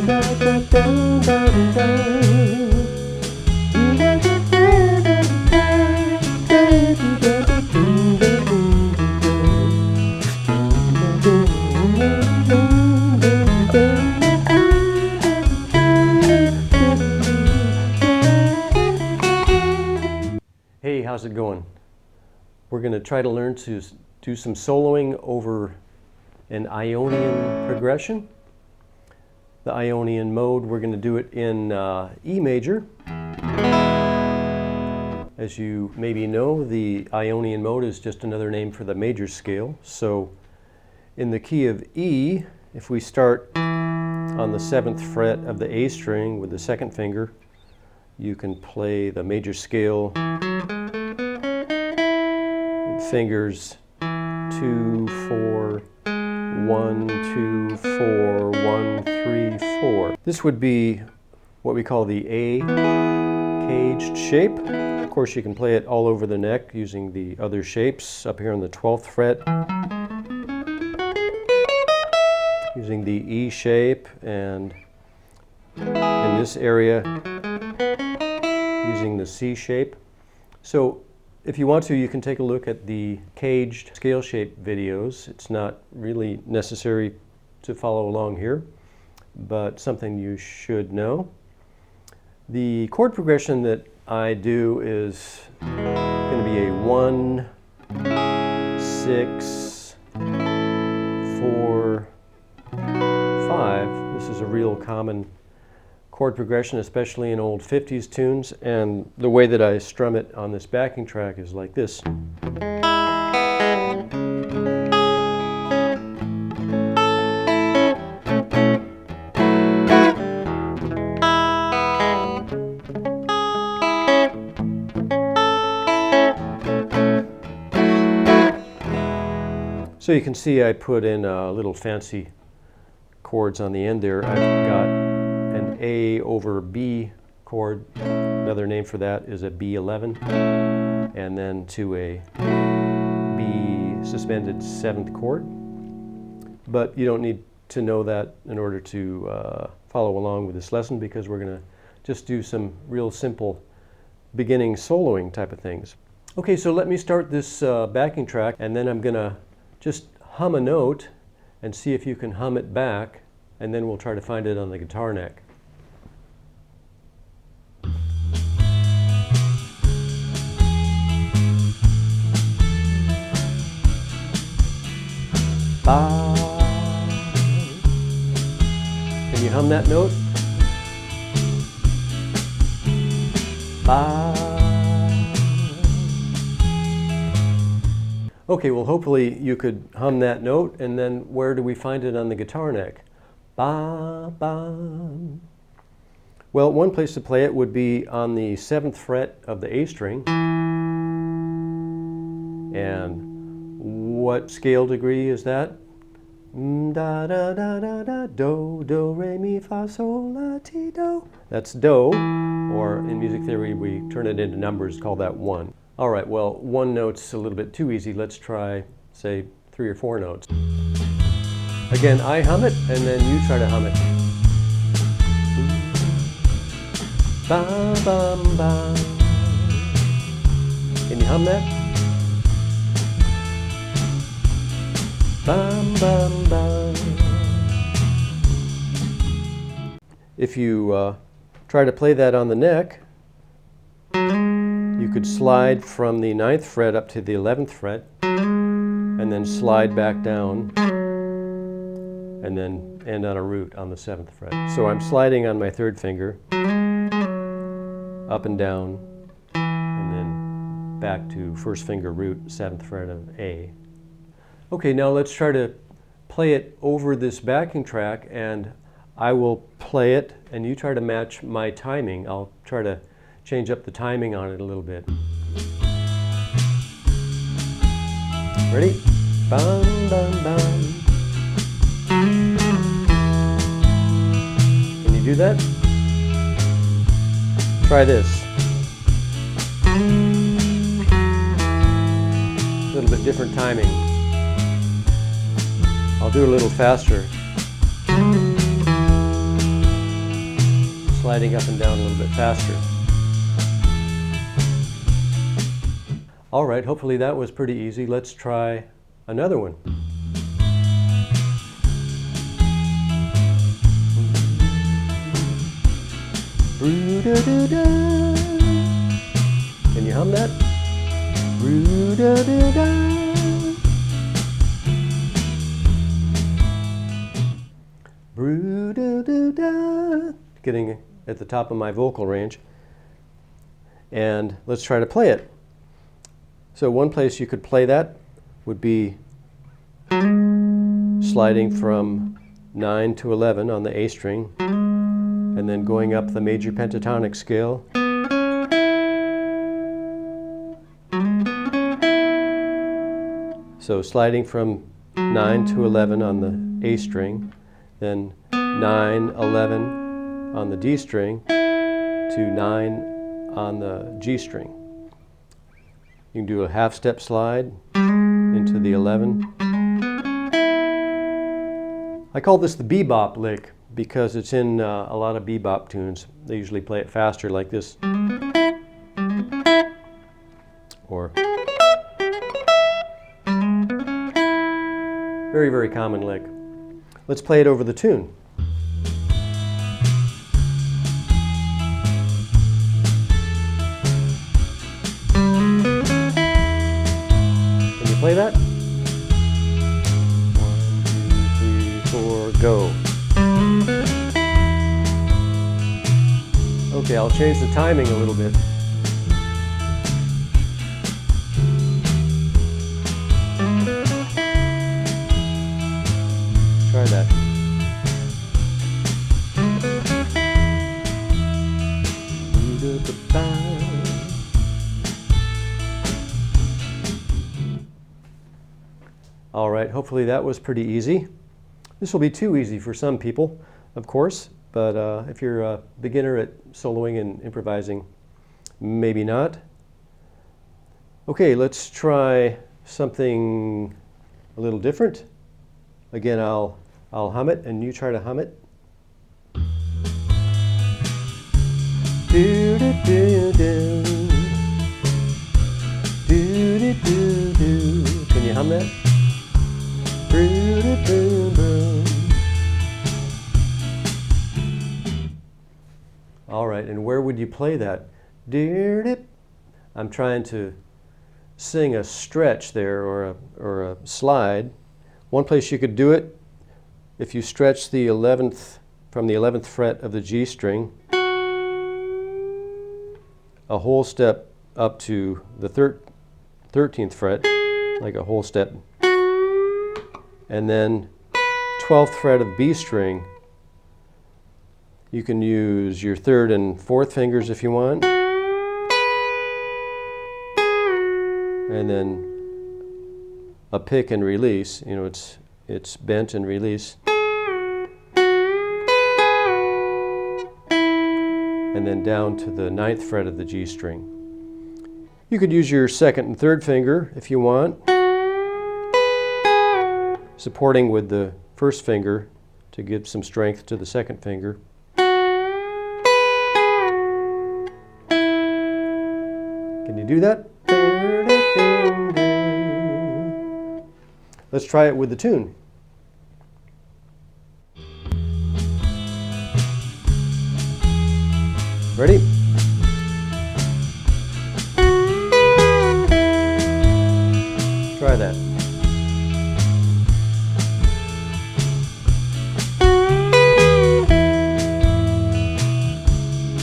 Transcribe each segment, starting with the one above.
Hey, how's it going? We're going to try to learn to do some soloing over an Ionian progression. The Ionian mode, we're going to do it in E major. As you maybe know, the Ionian mode is just another name for the major scale. So in the key of E, if we start on the 7th fret of the A string with the 2nd finger, you can play the major scale with fingers 2, 4, 1, 2, 4, 1, 3, 4. This would be what we call the A caged shape. Of course, you can play it all over the neck using the other shapes. Up here on the 12th fret, using the E shape, and in this area, using the C shape. So if you want to, you can take a look at the caged scale shape videos. It's not really necessary to follow along here, but something you should know. The chord progression that I do is going to be a 1, 6, 4, 5. This is a real common chord progression, especially in old 50s tunes, and the way that I strum it on this backing track is like this. So you can see I put in little fancy chords on the end there. I've got an A over B chord. Another name for that is a B11. And then to a B suspended 7th chord. But you don't need to know that in order to follow along with this lesson, because we're going to just do some real simple beginning soloing type of things. Okay, so let me start this backing track, and then I'm going to just hum a note and see if you can hum it back, and then we'll try to find it on the guitar neck. Ba. Can you hum that note? Ba. Okay, well, hopefully you could hum that note, and then where do we find it on the guitar neck? Ba, ba. Well, one place to play it would be on the 7th fret of the A string. And what scale degree is that? Da, da, da, da, da, do, do, re, mi, fa, sol, la, ti, do. That's do, or in music theory we turn it into numbers, call that 1. All right, well, one note's a little bit too easy. Let's try, say, 3 or 4 notes. Again, I hum it, and then you try to hum it. Ba, bum, ba. Can you hum that? Bum, bum, bum. If you try to play that on the neck, you could slide from the 9th fret up to the 11th fret, and then slide back down, and then end on a root on the 7th fret. So I'm sliding on my 3rd finger, up and down, and then back to 1st finger root, 7th fret of A. Okay, now let's try to play it over this backing track, and I will play it, and you try to match my timing. I'll try to change up the timing on it a little bit. Ready? Bum, bum, bum. Can you do that? Try this. A little bit different timing. I'll do a little faster. sliding up and down a little bit faster. All right, hopefully that was pretty easy. Let's try another one. Can you hum that? Getting at the top of my vocal range. And let's try to play it. So one place you could play that would be sliding from 9 to 11 on the A string, and then going up the major pentatonic scale. So sliding from 9 to 11 on the A string, then 9, 11 on the D string, to 9 on the G string. You can do a half step slide into the 11. I call this the bebop lick because it's in a lot of bebop tunes. They usually play it faster like this. Or very, very common lick. Let's play it over the tune. Can you play that? 1, 2, 3, 4, go. Okay, I'll change the timing a little bit. Try that. All right, hopefully that was pretty easy. This will be too easy for some people, of course, but if you're a beginner at soloing and improvising, maybe not. Okay, let's try something a little different. Again, I'll hum it and you try to hum it. Do do do do. Do do do do. Can you hum that? Do do do do. All right, and where would you play that? I'm trying to sing a stretch there, or a slide. One place you could do it, if you stretch the 11th from the 11th fret of the G string, a whole step up to the 13th fret, like a whole step, and then 12th fret of B string. You can use your 3rd and 4th fingers if you want, and then a pick and release. You know, it's bent and release, and then down to the 9th fret of the G string. You could use your 2nd and 3rd finger if you want, supporting with the 1st finger to give some strength to the 2nd finger. Can you do that? Let's try it with the tune. Ready? Try that.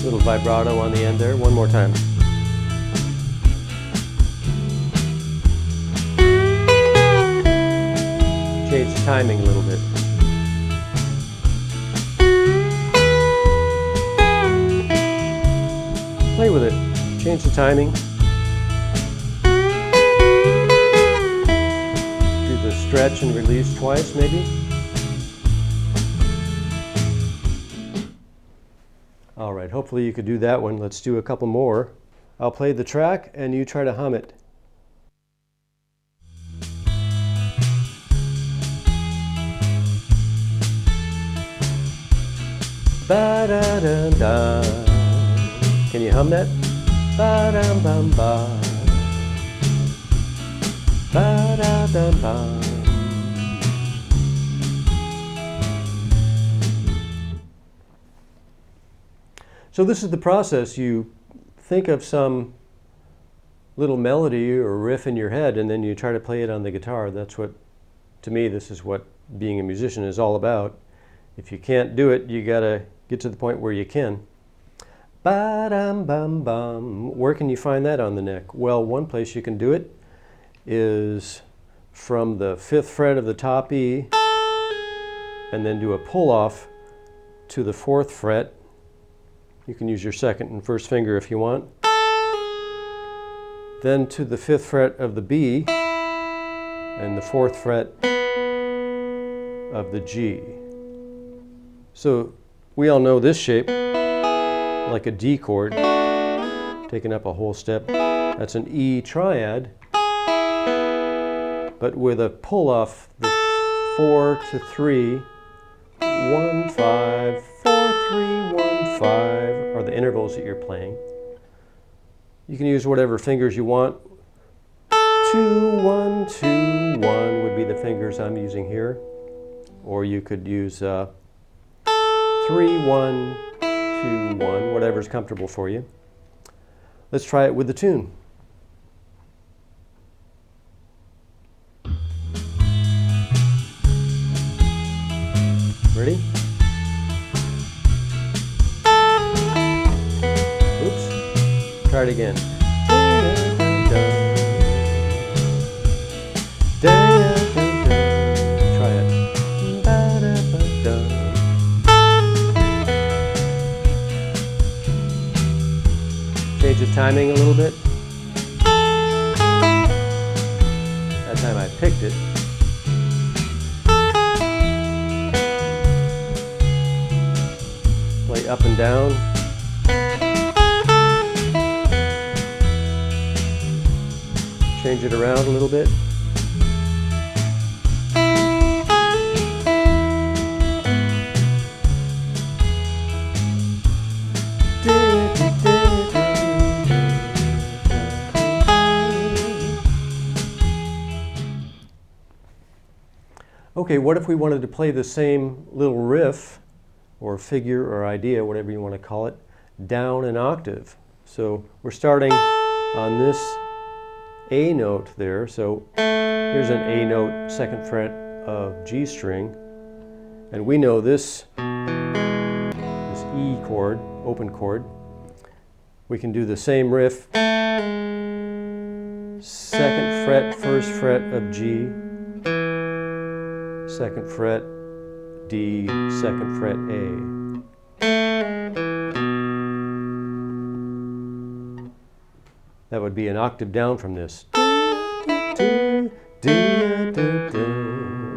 Little vibrato on the end there. One more time. Change the timing a little bit. Play with it. Change the timing. Do the stretch and release twice, maybe. All right, hopefully you could do that one. Let's do a couple more. I'll play the track and you try to hum it. Ba-da-dum-dum. Can you hum that? Ba-dum-bum-ba. Ba-da-dum-bum. So this is the process. You think of some little melody or riff in your head, and then you try to play it on the guitar. That's what, to me, this is what being a musician is all about. If you can't do it, you gotta get to the point where you can. Ba-dum-bum-bum. Where can you find that on the neck? Well, one place you can do it is from the 5th fret of the top E, and then do a pull-off to the 4th fret. You can use your 2nd and 1st finger if you want. Then to the 5th fret of the B, and the 4th fret of the G. So we all know this shape, like a D chord, taking up a whole step. That's an E triad, but with a pull off the 4 to 3, 1, 5, 4, 3, 1, 5 are the intervals that you're playing. You can use whatever fingers you want. 2, 1, 2, 1 would be the fingers I'm using here. Or you could use 3, 1, 2, 1, whatever's comfortable for you. Let's try it with the tune. Ready? Oops. Try it again. Try it. Change the timing a little bit. That time I picked it. Play up and down. Change it around a little bit. Okay, what if we wanted to play the same little riff or figure or idea, whatever you want to call it, down an octave? So we're starting on this A note there. So here's an A note, 2nd fret of G string. And we know this E chord, open chord. We can do the same riff, 2nd fret, 1st fret of G, 2nd fret, D, 2nd fret, A. That would be an octave down from this.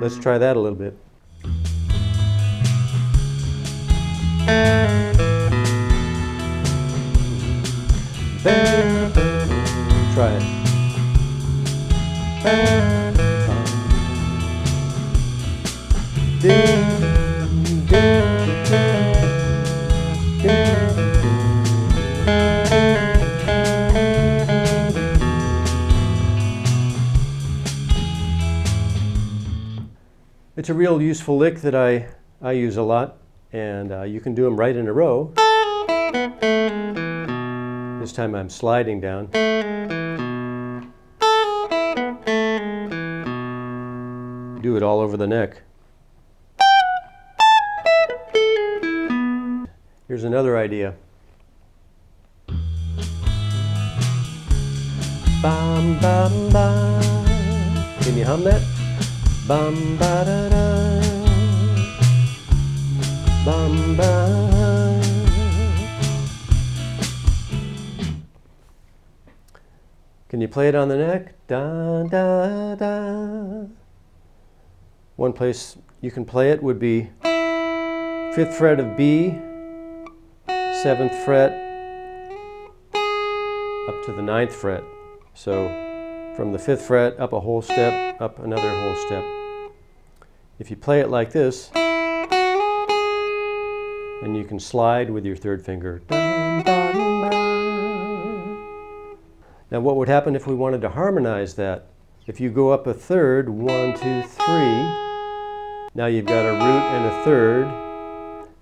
Let's try that a little bit. Try it. It's a real useful lick that I use a lot, and you can do them right in a row. This time I'm sliding down. Do it all over the neck. Here's another idea. Bam, bam, bam. Can you hum that? Bam, ba, da, da. Bam, bam. Can you play it on the neck? Da, da, da. One place you can play it would be 5th fret of B, 7th fret, up to the 9th fret. So from the 5th fret, up a whole step, up another whole step. If you play it like this, and you can slide with your third finger. Now what would happen if we wanted to harmonize that? If you go up a third, 1, 2, 3, now you've got a root and a third,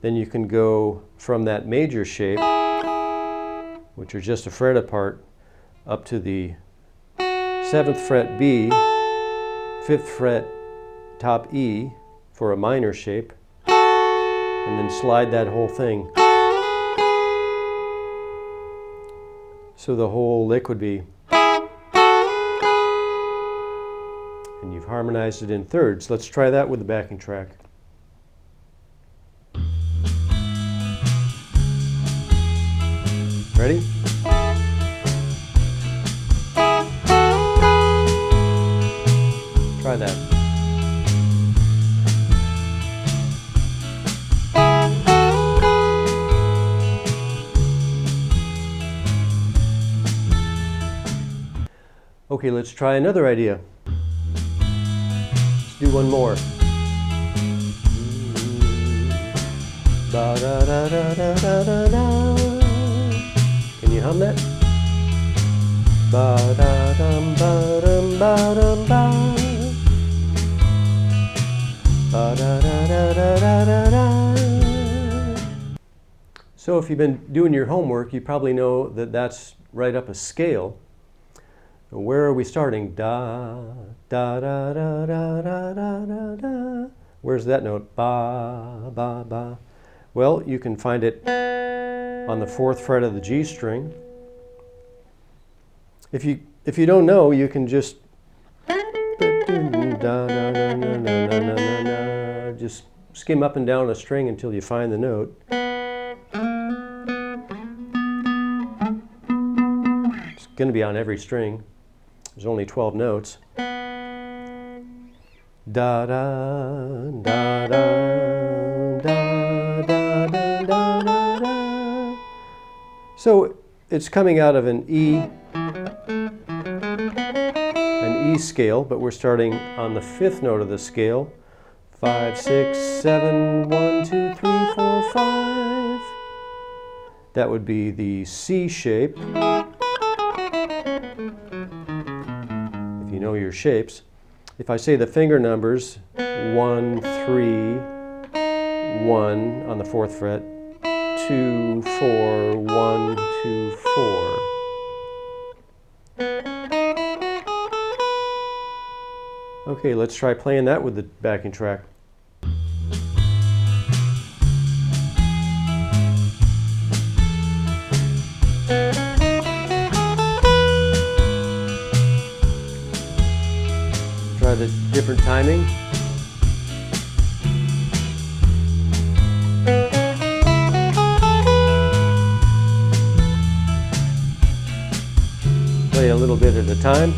then you can go from that major shape, which are just a fret apart, up to the 7th fret B, 5th fret top E for a minor shape, and then slide that whole thing. So the whole lick would be, and you've harmonized it in thirds. Let's try that with the backing track. Ready? Try that. Okay, let's try another idea. Let's do one more. Can you hum that? Ba-da-dum, ba-dum, ba-dum, ba. Ba-da-da-da-da-da-da-da. So if you've been doing your homework, you probably know that that's right up a scale. Where are we starting? Da, da, da, da, da, da, da, da. Where's that note? Ba, ba, ba. Well, you can find it on the 4th fret of the G string. If you don't know, you can just just skim up and down a string until you find the note. It's going to be on every string. There's only 12 notes. Da da da da da da da da da. So it's coming out of an E scale, but we're starting on the 5th note of the scale. 5, 6, 7, 1, 2, 3, 4, 5. That would be the C shape. If you know your shapes. If I say the finger numbers, 1, 3, 1 on the 4th fret, 2, 4, 1, 2, 4. Okay, let's try playing that with the backing track. Try the different timing. Play a little bit at a time.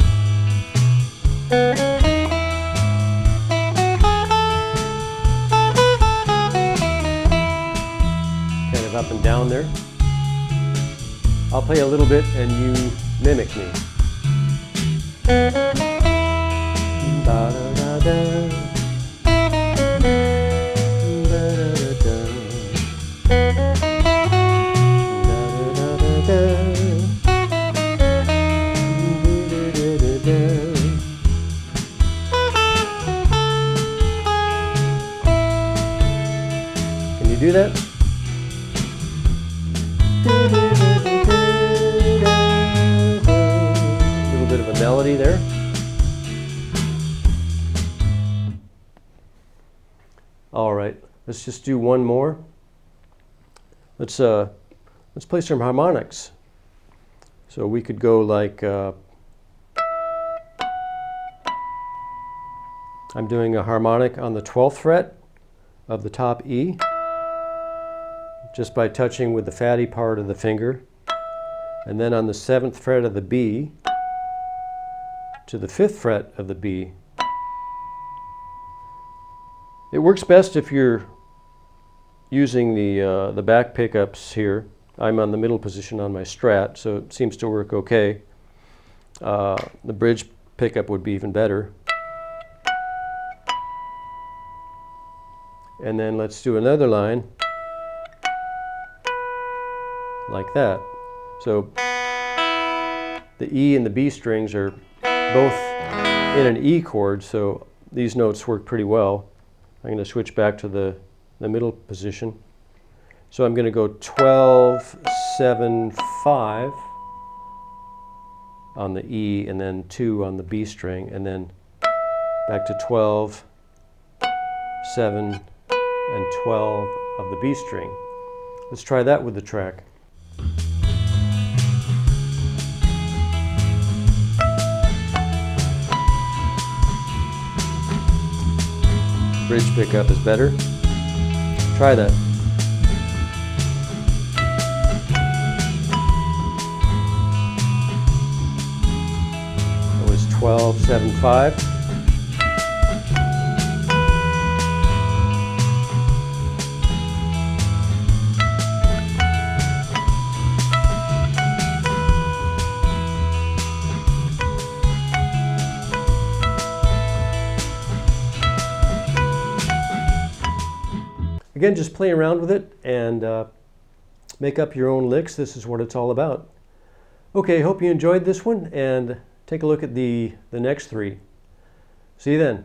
Kind of up and down there. I'll play a little bit and you mimic me. Can you do that? A little bit of a melody there. All right, let's just do one more. Let's play some harmonics. So we could go like I'm doing a harmonic on the 12th fret of the top E, just by touching with the fatty part of the finger, and then on the 7th fret of the B to the 5th fret of the B. It works best if you're using the back pickups here. I'm on the middle position on my Strat, so it seems to work okay. The bridge pickup would be even better. And then let's do another line. like that. So the E and the B strings are both in an E chord, so these notes work pretty well. I'm going to switch back to the middle position. So I'm going to go 12, 7, 5 on the E, and then 2 on the B string, and then back to 12, 7, and 12 of the B string. Let's try that with the track. Bridge pickup is better. Try that. That was 12, 7, 5. Again, just play around with it and make up your own licks. This is what it's all about. Okay, hope you enjoyed this one, and take a look at the next three. See you then.